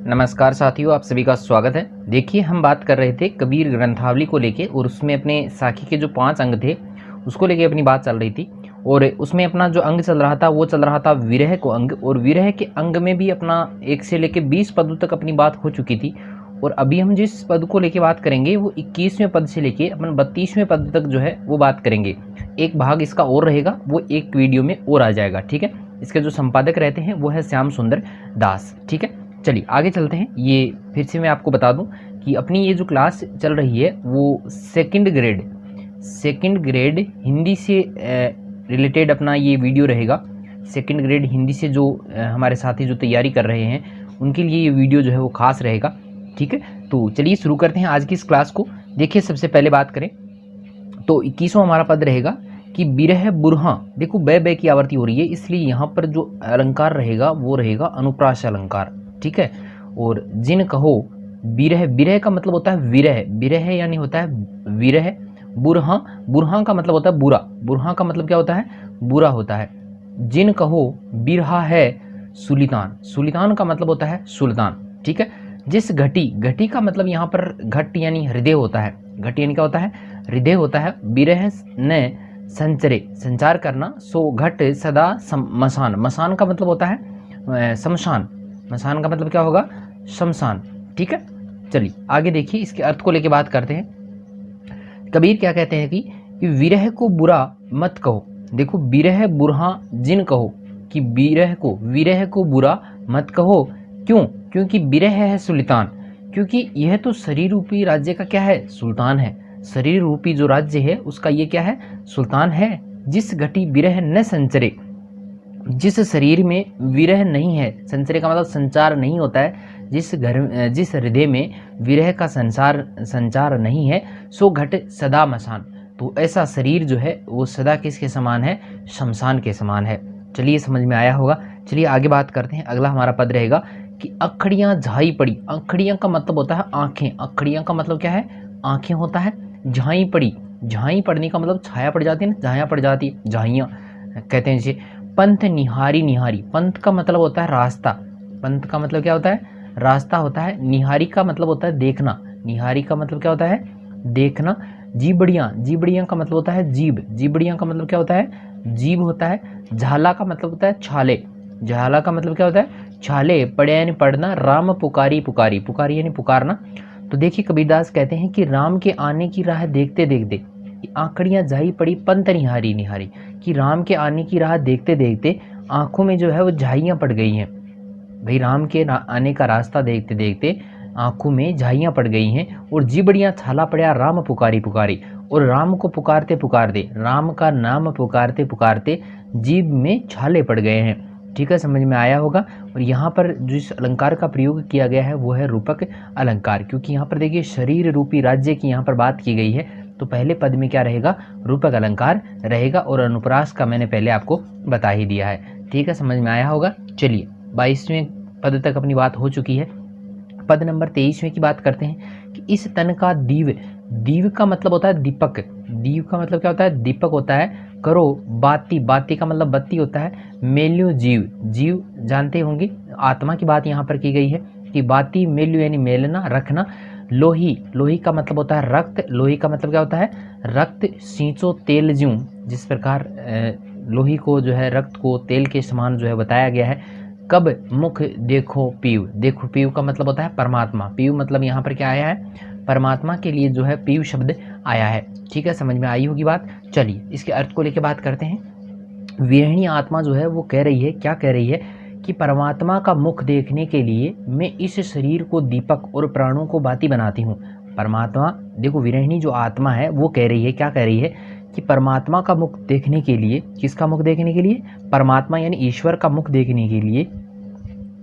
नमस्कार साथियों, आप सभी का स्वागत है। देखिए, हम बात कर रहे थे कबीर ग्रंथावली को लेके और उसमें अपने साखी के जो 5 अंग थे उसको लेके अपनी बात चल रही थी। और उसमें अपना जो अंग चल रहा था वो चल रहा था विरह को अंग, और विरह के अंग में भी अपना 1 से लेके 20 पदों तक अपनी बात हो चुकी थी। और अभी हम जिस पद को लेके बात करेंगे वो 21वें पद से लेके अपन 32वें पद तक जो है वो बात करेंगे। एक भाग इसका और रहेगा, वो एक वीडियो में और आ जाएगा। ठीक है, इसके जो संपादक रहते हैं वो है श्याम सुंदर दास। ठीक है, चलिए आगे चलते हैं। ये फिर से मैं आपको बता दूं कि अपनी ये जो क्लास चल रही है वो सेकंड ग्रेड हिंदी से रिलेटेड अपना ये वीडियो रहेगा। सेकंड ग्रेड हिंदी से जो हमारे साथी जो तैयारी कर रहे हैं उनके लिए ये वीडियो जो है वो खास रहेगा। ठीक है, तो चलिए शुरू करते हैं आज की इस क्लास को। देखिए, सबसे पहले बात करें तो 21वां हमारा पद रहेगा कि बिरह बुरहा। देखो, बै की आवृत्ति हो रही है, इसलिए यहाँ पर जो अलंकार रहेगा वो रहेगा अनुप्रास अलंकार। ठीक है, और जिन कहो बिरह, बिरह का मतलब होता है विरह, बिरह यानी होता है विरह। बुरहा, बुरहा का मतलब होता है बुरा, बुरहा का मतलब क्या होता है? बुरा होता है। जिन कहो बिरहा है सुल्तान, सुल्तान का मतलब होता है सुल्तान। ठीक है, जिस घटी, घटी का मतलब यहाँ पर घट यानी हृदय होता है, घट यानी क्या होता है? हृदय होता है। बिरह ने संचरे, संचार करना, सो घट सदा मसान, मसान का मतलब होता है शमशान, मसान का मतलब क्या होगा? शमशान। ठीक है, चलिए आगे देखिए, इसके अर्थ को लेके बात करते हैं। कबीर क्या कहते हैं कि विरह को बुरा मत कहो। देखो, बिरह बुरहा जिन कहो, कि विरह को बुरा मत कहो। क्यों? क्योंकि बिरह है सुल्तान, क्योंकि यह तो शरीर रूपी राज्य का क्या है? सुल्तान है। शरीर रूपी जो राज्य है उसका ये क्या है? सुल्तान है। जिस घटी बिरह न संचरे, जिस शरीर में विरह नहीं है, संचरे का मतलब संचार नहीं होता है, जिस हृदय में विरह का संचार नहीं है, सो घट सदा मसान, तो ऐसा शरीर जो है वो सदा किसके समान है? शमशान के समान है। चलिए, समझ में आया होगा। चलिए आगे बात करते हैं। अगला हमारा पद रहेगा कि अखड़ियाँ झाई पड़ी। अखड़ियाँ का मतलब होता है आंखें, अखड़ियाँ का मतलब क्या है? आंखें होता है। झाई पड़ी, झाई पड़ने का मतलब छाया पड़ जाती है ना, झाया पड़ जाती है, झाइयाँ कहते हैं जिसे। पंथ निहारी, निहारी, पंथ का मतलब होता है रास्ता, पंथ का मतलब क्या होता है? रास्ता होता है। निहारी का मतलब होता है देखना, निहारी का मतलब क्या होता है? देखना। जीबड़ियाँ, जीबड़ियाँ का मतलब होता है जीभ, जीबड़ियाँ का मतलब क्या होता है? जीभ होता है। झाला का मतलब होता है छाले, झाला का मतलब क्या होता है? छाले। पढ़े यानी पढ़ना। राम पुकारी, पुकारी, पुकारी यानी पुकारना। तो देखिए, कबीरदास कहते हैं कि राम के आने की राह देखते देखते आंखड़ियाँ झाई पड़ी, पंथ निहारी, निहारी, कि राम के आने की राह देखते देखते आंखों में जो है वो झाइयाँ पड़ गई हैं। भाई, राम के आने का रास्ता देखते देखते आंखों में झाइयाँ पड़ गई हैं। और जीबड़ियाँ छाला पड़ा राम पुकारी, पुकारी, और राम को पुकारते पुकारते, राम का नाम पुकारते पुकारते जीभ में छाले पड़ गए हैं। ठीक है, समझ में आया होगा। और यहाँ पर जिस अलंकार का प्रयोग किया गया है वो है रूपक अलंकार, क्योंकि यहाँ पर देखिए शरीर रूपी राज्य की यहाँ पर बात की गई है, तो पहले पद में क्या रहेगा? रूपक अलंकार रहेगा। और अनुप्रास का मैंने पहले आपको बता ही दिया है। ठीक है, समझ में आया होगा। चलिए, 22वें पद तक अपनी बात हो चुकी है। पद नंबर 23वें की बात करते हैं कि इस तन का दीव, दीव का मतलब होता है दीपक, दीव का मतलब क्या होता है? दीपक होता है। करो बाती, बाती का मतलब बत्ती होता है। मेल्यू जीव, जीव जानते होंगे, आत्मा की बात यहाँ पर की गई है कि बाती मेल्यू यानी मेलना, रखना। लोही, लोही का मतलब होता है रक्त, लोही का मतलब क्या होता है? रक्त। सींचो तेल ज्यूं, जिस प्रकार लोही को जो है रक्त को तेल के समान जो है बताया गया है। कब मुख देखो पीव, देखो पीव का मतलब होता है परमात्मा, पीव मतलब यहाँ पर क्या आया है? परमात्मा के लिए जो है पीव शब्द आया है। ठीक है, समझ में आई होगी बात। चलिए, इसके अर्थ को लेकर बात करते हैं। विरहिणी आत्मा जो है वो कह रही है, क्या कह रही है? कि परमात्मा का मुख देखने के लिए मैं इस शरीर को दीपक और प्राणों को बाती बनाती हूँ। परमात्मा, देखो विरहिणी जो आत्मा है वो कह रही है, क्या कह रही है? कि परमात्मा का मुख देखने के लिए, किसका मुख देखने के लिए? परमात्मा यानी ईश्वर का मुख देखने के लिए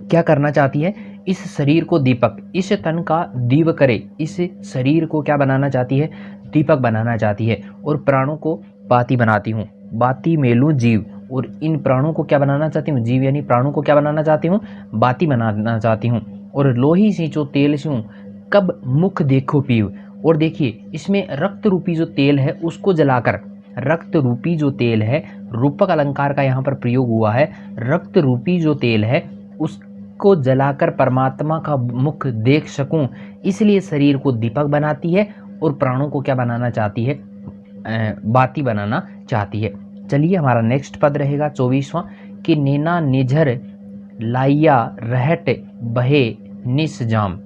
क्या करना चाहती है? इस शरीर को दीपक, इस तन का दीव करे, इस शरीर को क्या बनाना चाहती है? दीपक बनाना चाहती है। और प्राणों को बाती बनाती हूँ, बाती मेलू जीव, और इन प्राणों को क्या बनाना चाहती हूँ? जीव यानी प्राणों को क्या बनाना चाहती हूँ? बाती बनाना चाहती हूँ। और लोही सींचो तेल स्यूं, कब मुख देखो पीव। और देखिए, इसमें रक्त रूपी जो तेल है उसको जलाकर, रक्त रूपी जो तेल है, रूपक अलंकार का यहाँ पर प्रयोग हुआ है। रक्त रूपी जो तेल है उस को जलाकर परमात्मा का मुख देख सकूं, इसलिए शरीर को दीपक बनाती है और प्राणों को क्या बनाना चाहती है, बाती बनाना चाहती है। चलिए हमारा नेक्स्ट पद रहेगा 24वां कि नैना निझर लाइया रहट बहे निस जाम।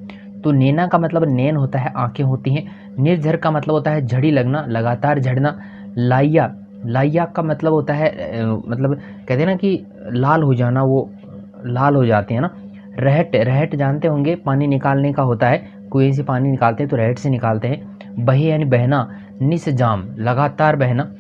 तो नैना का मतलब नैन होता है, आंखें होती हैं। निर्झर का मतलब होता है झड़ी लगना, लगातार झड़ना। लाइया, लाइया का मतलब होता है मतलब कहते हैं ना कि लाल हो जाना, वो लाल हो जाते हैं ना। रहट, रहट जानते होंगे पानी निकालने का होता है, कुएं से पानी निकालते हैं तो रहट से निकालते हैं। बहे यानी बहना, निस जाम लगातार बहना,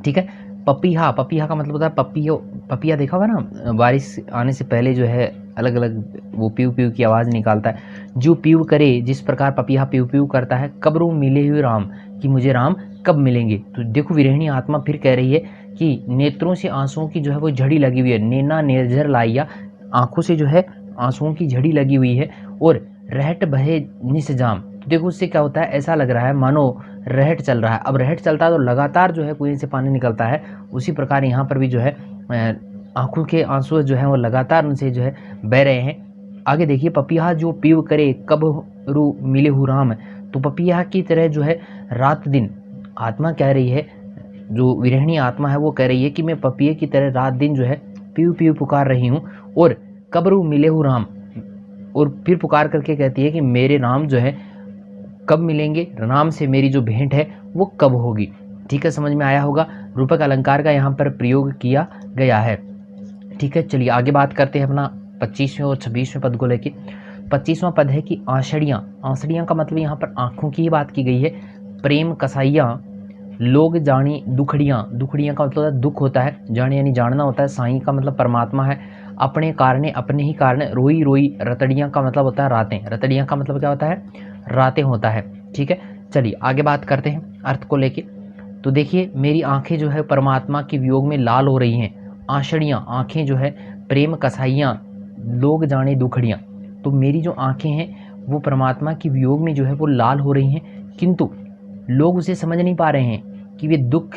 ठीक है। पपीहा, पपीहा का मतलब होता है पपियो, पपिया देखा होगा ना, बारिश आने से पहले जो है अलग अलग वो पीव पीव की आवाज़ निकालता है। जो पीव करे जिस प्रकार पपीहा पीव पीव करता है, कब्रों मिले हुए राम, कि मुझे राम कब मिलेंगे। तो देखो विरहिणी आत्मा फिर कह रही है कि नेत्रों से आंसुओं की जो है वो झड़ी लगी हुई है। नैना निर्झर लाइया, आंखों से जो है आंसुओं की झड़ी लगी हुई है। और रहट बहे निस जाम, तो देखो उससे क्या होता है, ऐसा लग रहा है मानो रहट चल रहा है। अब रहट चलता है तो लगातार जो है कुएं से पानी निकलता है, उसी प्रकार यहाँ पर भी जो है आंखों के आंसू जो है वो लगातार उनसे जो है बह रहे हैं। आगे देखिए, पपीहा जो पीव करे कब रू मिले हु राम। तो पपीहा की तरह जो है रात दिन आत्मा कह रही है, जो विरहिणी आत्मा है वो कह रही है कि मैं पपीहे की तरह रात दिन जो है पीव पीव पुकार रही हूँ। और कब रू मिले हु राम, और फिर पुकार करके कहती है कि मेरे राम जो है कब मिलेंगे, राम से मेरी जो भेंट है वो कब होगी। ठीक है, समझ में आया होगा। रूपक अलंकार का यहाँ पर प्रयोग किया गया है। ठीक है, चलिए आगे बात करते हैं अपना 25वें और 26वें पद को लेके। 25वां पद है कि आषड़ियाँ, आषड़ियाँ का मतलब यहाँ पर आँखों की ही बात की गई है। प्रेम कसाइयाँ लोग जानी दुखड़ियाँ, दुखड़ियाँ का मतलब दुख होता है, जाने यानी जानना होता है। साईं का मतलब परमात्मा है। अपने कारणे, अपने ही कारण, रोई रोई रतड़ियाँ का मतलब होता है रातें, रतड़ियाँ का मतलब क्या होता है, रातें होता है। ठीक है, चलिए आगे बात करते हैं अर्थ को लेके। तो देखिए, मेरी आंखें जो है परमात्मा के वियोग में लाल हो रही हैं। आषड़ियाँ, आंखें जो है, प्रेम कसाइयाँ लोग जाने दुखड़ियाँ। तो मेरी जो आंखें हैं वो परमात्मा के वियोग में जो है वो लाल हो रही हैं, किंतु लोग उसे समझ नहीं पा रहे हैं कि वे दुख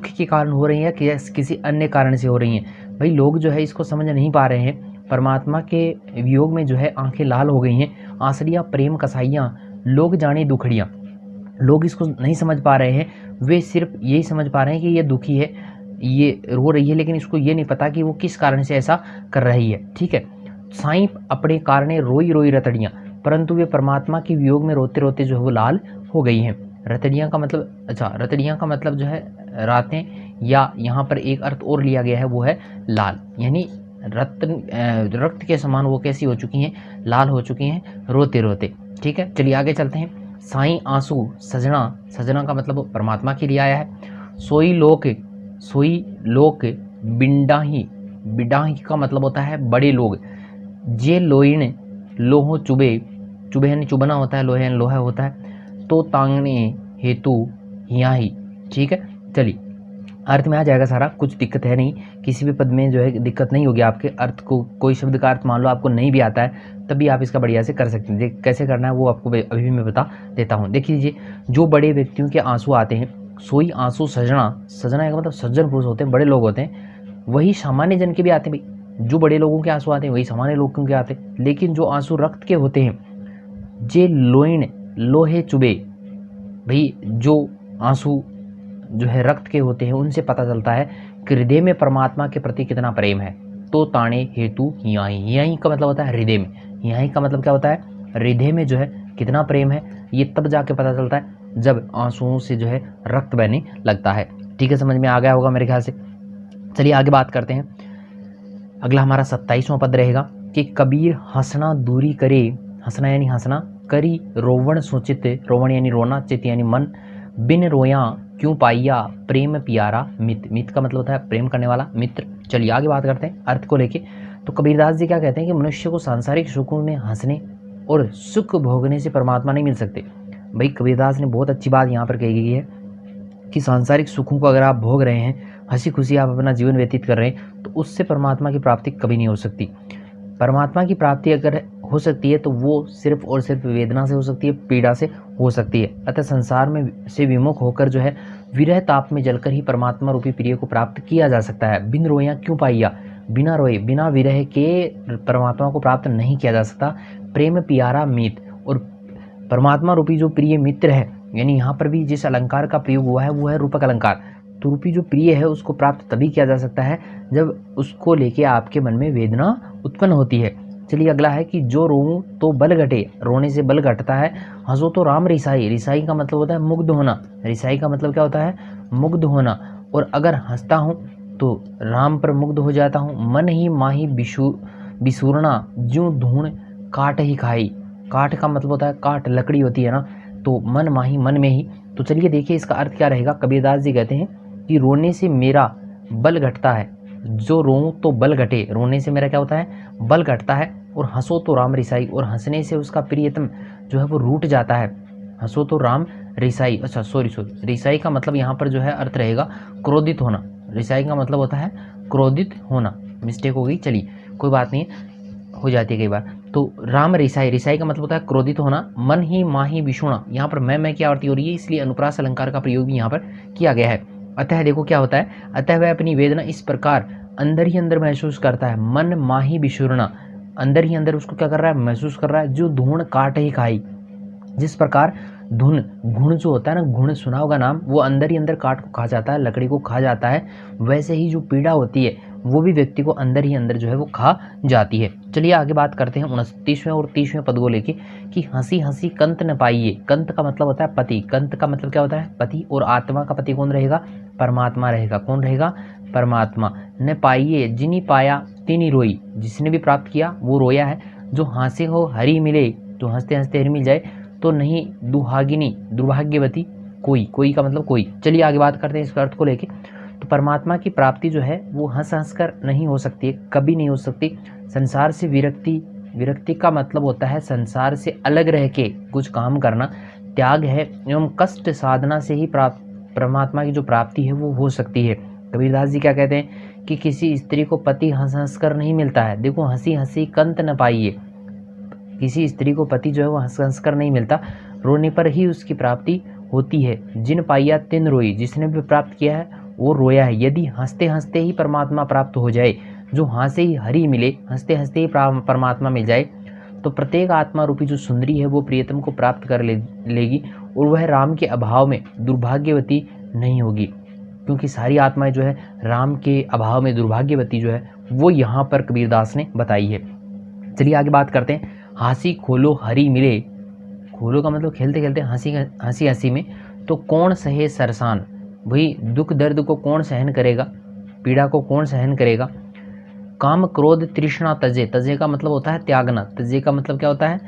के कारण हो रही है कि किसी अन्य कारण से हो रही हैं। भाई लोग जो है इसको समझ नहीं पा रहे हैं। परमात्मा के वियोग में जो है आंखें लाल हो गई हैं। आंसड़ियाँ प्रेम कसाइयाँ लोग जाने दुखड़ियाँ, लोग इसको नहीं समझ पा रहे हैं। वे सिर्फ यही समझ पा रहे हैं कि ये दुखी है, ये रो रही है, लेकिन इसको ये नहीं पता कि वो किस कारण से ऐसा कर रही है। ठीक है, साईं अपने कारणे रोई रोई रतड़ियाँ, परंतु वे परमात्मा के वियोग में रोते रोते जो है वो लाल हो गई हैं। रतड़ियाँ का मतलब, अच्छा रतड़ियाँ का मतलब जो है रातें, या यहाँ पर एक अर्थ और लिया गया है वो है लाल, यानी रक्त के समान वो कैसी हो चुकी हैं, लाल हो चुकी हैं रोते रोते। ठीक है, चलिए आगे चलते हैं। साईं आंसू सजना, सजना का मतलब परमात्मा के लिए आया है। सोई लोक बिंडाही, बिंडाही का मतलब होता है बड़े लोग। जे लोइन लोहो चुबे, चुबे यानी चुबना होता है, लोहे यानी लोहा होता है। तो तांगने हेतु हियाही। ठीक है, चलिए अर्थ में आ जाएगा सारा, कुछ दिक्कत है नहीं, किसी भी पद में जो है दिक्कत नहीं होगी आपके अर्थ को। कोई शब्द का अर्थ मान लो आपको नहीं भी आता है तभी आप इसका बढ़िया से कर सकते हैं। कैसे करना है वो आपको अभी भी मैं बता देता हूँ। देख लीजिए, जो बड़े व्यक्तियों के आंसू आते हैं, सोई आंसू सजना, सजना का मतलब सज्जन पुरुष होते हैं, बड़े लोग होते हैं। वही सामान्य जन के भी आते हैं भाई, जो बड़े लोगों के आंसू आते हैं वही सामान्य लोगों के आते हैं। लेकिन जो आंसू रक्त के होते हैं, जे लोइन लोहे चुबे, भाई जो आंसू जो है रक्त के होते हैं उनसे पता चलता है कि हृदय में परमात्मा के प्रति कितना प्रेम है। तो ताणे हेतु हियाई, हियाई का मतलब होता है हृदय में, हियाई का मतलब क्या होता है, हृदय में जो है कितना प्रेम है, ये तब जाके पता चलता है जब आंसुओं से जो है रक्त बहने लगता है। ठीक है, समझ में आ गया होगा मेरे ख्याल से। चलिए आगे बात करते हैं। अगला हमारा 27वां पद रहेगा कि कबीर हंसना दूरी करे, हंसना यानी हंसना, करी रोवण सुचित, रोवण यानी रोना, चित यानी मन, बिन रोया क्यों पाइया प्रेम प्यारा मित्र, मित्र का मतलब होता है प्रेम करने वाला मित्र। चलिए आगे बात करते हैं अर्थ को लेके। तो कबीरदास जी क्या कहते हैं कि मनुष्य को सांसारिक सुखों में हंसने और सुख भोगने से परमात्मा नहीं मिल सकते। भाई कबीरदास ने बहुत अच्छी बात यहाँ पर कही गई है कि सांसारिक सुखों को अगर आप भोग रहे हैं, हंसी खुशी आप अपना जीवन व्यतीत कर रहे हैं, तो उससे परमात्मा की प्राप्ति कभी नहीं हो सकती। परमात्मा की प्राप्ति अगर हो सकती है तो वो सिर्फ और सिर्फ वेदना से हो सकती है, पीड़ा से हो सकती है। अतः संसार में से विमुख होकर जो है विरह ताप में जलकर ही परमात्मा रूपी प्रिय को प्राप्त किया जा सकता है। बिन रोया क्यों पाइया, बिना रोए बिना विरह के परमात्मा को प्राप्त नहीं किया जा सकता। प्रेम प्यारा मीत, और परमात्मा रूपी जो प्रिय मित्र है, यानी यहाँ पर भी जिस अलंकार का प्रयोग हुआ है वो है रूपक अलंकार। तो रूपी जो प्रिय है उसको प्राप्त तभी किया जा सकता है जब उसको लेके आपके मन में वेदना उत्पन्न होती है। चलिए अगला है कि जो रोऊं तो बल घटे, रोने से बल घटता है। हंसो तो राम रिसाई, रिसाई का मतलब होता है मुग्ध होना। रिसाई का मतलब क्या होता है? मुग्ध होना। और अगर हंसता हूँ तो राम पर मुग्ध हो जाता हूँ। मन ही माही बिसूरना, ज्यों धूण काट ही खाई। काट का मतलब होता है काट, लकड़ी होती है ना, तो मन माही, मन में ही। तो चलिए देखिए इसका अर्थ क्या रहेगा। कबीरदास जी कहते हैं कि रोने से मेरा बल घटता है, जो रोऊं तो बल घटे, रोने से मेरा क्या होता है? बल घटता है। और हंसो तो राम रिसाई, और हंसने से उसका प्रियतम जो है वो रूठ जाता है। हंसो तो राम रिसाई, अच्छा सॉरी, रिसाई का मतलब यहाँ पर जो है अर्थ रहेगा क्रोधित होना। रिसाई का मतलब होता है क्रोधित होना, मिस्टेक हो गई, चलिए कोई बात नहीं, हो जाती है कई बार। तो राम रिसाई, रिसाई का मतलब होता है क्रोधित होना। मन ही माही विषुणा, यहाँ पर मैं की आवर्ती हो रही है, इसलिए अनुप्रास अलंकार का प्रयोग भी यहाँ पर किया गया है। अतः देखो क्या होता है, अतः वह अपनी वेदना इस प्रकार अंदर ही अंदर महसूस करता है। मन माही विषुणा, अंदर ही अंदर उसको क्या कर रहा है? महसूस कर रहा है। जो धूण काट ही खाई, जिस प्रकार धुन, गुण जो होता है ना, गुण सुना होगा नाम, वो अंदर ही अंदर काट को खा जाता है, लकड़ी को खा जाता है। वैसे ही जो पीड़ा होती है वो भी व्यक्ति को अंदर ही अंदर जो है वो खा जाती है। चलिए आगे बात करते हैं 29वें और 30वें पद को लेके कि हंसी हंसी कंत न पाइए। कंत का मतलब होता है पति, कंत का मतलब क्या होता है? पति। और आत्मा का पति कौन रहेगा? परमात्मा रहेगा। कौन रहेगा? परमात्मा। न पाइए जिनी पाया तिनी रोई, जिसने भी प्राप्त किया वो रोया है। जो हंसे हो हरि मिले, तो हंसते हंसते हरि मिल जाए, तो नहीं दुहागिनी, दुर्भाग्यवती कोई, कोई का मतलब कोई। चलिए आगे बात करते हैं इस अर्थ को लेके। तो परमात्मा की प्राप्ति जो है वो हंस हंस कर नहीं हो सकती है, कभी नहीं हो सकती। संसार से विरक्ति, विरक्ति का मतलब होता है संसार से अलग रह के कुछ काम करना, त्याग है। एवं कष्ट साधना से ही परमात्मा की जो प्राप्ति है वो हो सकती है। कबीरदास जी क्या कहते हैं कि किसी स्त्री को पति हंस हंस कर नहीं मिलता है। देखो हंसी हंसी कंत न पाइए, किसी स्त्री को पति जो है वो हंस हंस कर नहीं मिलता, रोने पर ही उसकी प्राप्ति होती है। जिन पाइया तिन रोई, जिसने भी प्राप्त किया है वो रोया है। यदि हंसते हंसते ही परमात्मा प्राप्त हो जाए, जो हंसे ही हरि मिले, हंसते हंसते ही परमात्मा मिल जाए, तो प्रत्येक आत्मा रूपी जो सुंदरी है वो प्रियतम को प्राप्त कर लेगी, और वह राम के अभाव में दुर्भाग्यवती नहीं होगी। क्योंकि सारी आत्माएं जो है राम के अभाव में दुर्भाग्यवती जो है वो यहाँ पर कबीरदास ने बताई है। चलिए आगे बात करते हैं। हंसी खोलो हरि मिले, खोलो का मतलब खेलते खेलते, हंसी हंसी हंसी में, तो कौन सहे सरसान, भाई दुख दर्द को कौन सहन करेगा, पीड़ा को कौन सहन करेगा। काम क्रोध तृष्णा तजे, तजे का मतलब होता है त्यागना, तजे का मतलब क्या होता है?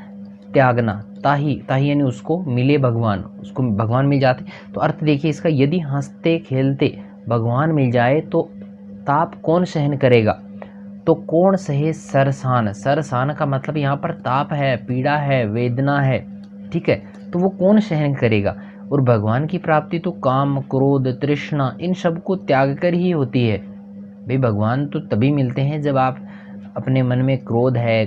त्यागना। ताही, ताही यानी उसको मिले भगवान, उसको भगवान मिल जाते। तो अर्थ देखिए इसका, यदि हंसते खेलते भगवान मिल जाए तो ताप कौन सहन करेगा, तो कौन सहे सरसान। सरसान का मतलब यहाँ पर ताप है, पीड़ा है, वेदना है, ठीक है, तो वो कौन सहन करेगा। और भगवान की प्राप्ति तो काम क्रोध तृष्णा इन सब को त्याग कर ही होती है। भाई भगवान तो तभी मिलते हैं जब आप अपने मन में क्रोध है,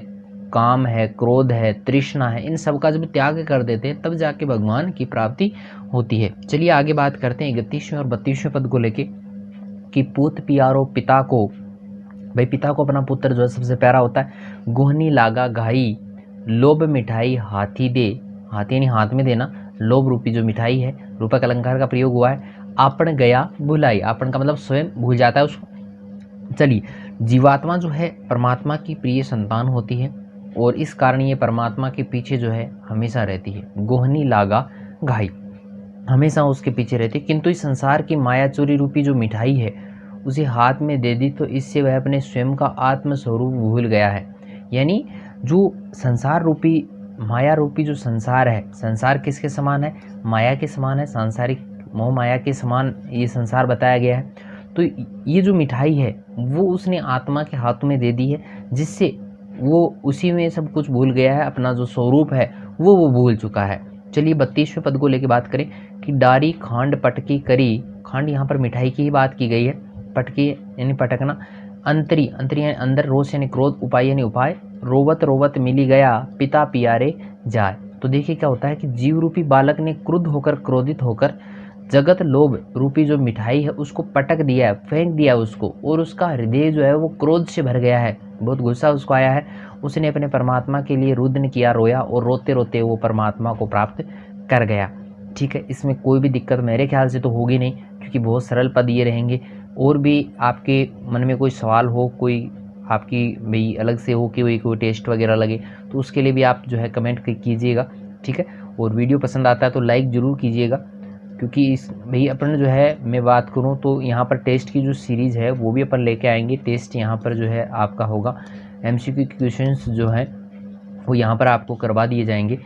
काम है, क्रोध है, तृष्णा है, इन सब का जब त्याग कर देते हैं तब जाके भगवान की प्राप्ति होती है। चलिए आगे बात करते हैं 31वें और 32वें पद को लेके कि पूत पियारो पिता को, भाई पिता को अपना पुत्र जो है सबसे प्यारा होता है। गुहनी लागा घाई, लोभ मिठाई हाथी दे, हाथी यानी हाथ में देना, लोभ रूपी जो मिठाई है, रूपक अलंकार का प्रयोग हुआ है। आपन गया भुलाई, आपन का मतलब स्वयं भूल जाता है उसको। चलिए जीवात्मा जो है परमात्मा की प्रिय संतान होती है, और इस कारण ये परमात्मा के पीछे जो है हमेशा रहती है। गोहनी लागा घाई, हमेशा उसके पीछे रहती है। किंतु इस संसार की माया चोरी रूपी जो मिठाई है उसे हाथ में दे दी तो इससे वह अपने स्वयं का आत्म स्वरूप भूल गया है। यानी जो संसार रूपी, माया रूपी जो संसार है, संसार किसके समान है? माया के समान है, सांसारिक मोह माया के समान ये संसार बताया गया है। तो ये जो मिठाई है वो उसने आत्मा के हाथों में दे दी है, जिससे वो उसी में सब कुछ भूल गया है, अपना जो स्वरूप है वो भूल चुका है। चलिए 32वें पद को लेकर बात करें कि डारी खांड पटकी करी, खांड यहाँ पर मिठाई की ही बात की गई है, पटकी यानी पटकना। अंतरी, अंतरी यानी अंदर, रोष यानी क्रोध, उपाय यानी उपाय। रोवत रोवत मिली गया पिता पियारे जाए। तो देखिए क्या होता है कि जीव रूपी बालक ने क्रुद्ध होकर, क्रोधित होकर जगत लोभ रूपी जो मिठाई है उसको पटक दिया है, फेंक दिया है उसको, और उसका हृदय जो है वो क्रोध से भर गया है, बहुत गुस्सा उसको आया है। उसने अपने परमात्मा के लिए रुदन किया, रोया, और रोते रोते वो परमात्मा को प्राप्त कर गया। ठीक है, इसमें कोई भी दिक्कत मेरे ख्याल से तो होगी नहीं, क्योंकि बहुत सरल पद ये रहेंगे। और भी आपके मन में कोई सवाल हो, कोई आपकी भाई अलग से हो कि कोई टेस्ट वगैरह लगे, तो उसके लिए भी आप जो है कमेंट कीजिएगा। ठीक है, और वीडियो पसंद आता है तो लाइक ज़रूर कीजिएगा, क्योंकि इस भाई अपन जो है मैं बात करूं तो यहाँ पर टेस्ट की जो सीरीज़ है वो भी अपन लेके आएंगे। टेस्ट यहाँ पर जो है आपका होगा, MCQ क्वेश्चंस जो है वो यहाँ पर आपको करवा दिए जाएंगे।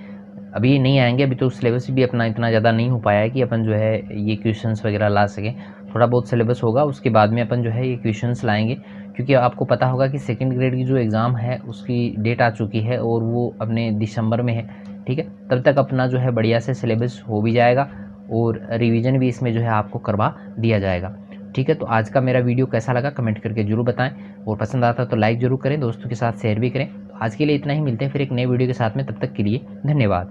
अभी नहीं आएंगे, अभी तो सिलेबस भी अपना इतना ज़्यादा नहीं हो पाया है कि अपन जो है ये क्वेश्चंस वगैरह ला सकें। थोड़ा बहुत सिलेबस होगा, उसके बाद में अपन जो है ये क्वेश्चंस लाएंगे, क्योंकि आपको पता होगा कि सेकंड ग्रेड की जो एग्ज़ाम है उसकी डेट आ चुकी है और वो अपने दिसंबर में है। ठीक है, तब तक अपना जो है बढ़िया से सिलेबस हो भी जाएगा और रिवीजन भी इसमें जो है आपको करवा दिया जाएगा। ठीक है, तो आज का मेरा वीडियो कैसा लगा कमेंट करके जरूर बताएं, और पसंद आता तो लाइक ज़रूर करें, दोस्तों के साथ शेयर भी करें। तो आज के लिए इतना ही, मिलते हैं फिर एक नए वीडियो के साथ में, तब तक के लिए धन्यवाद।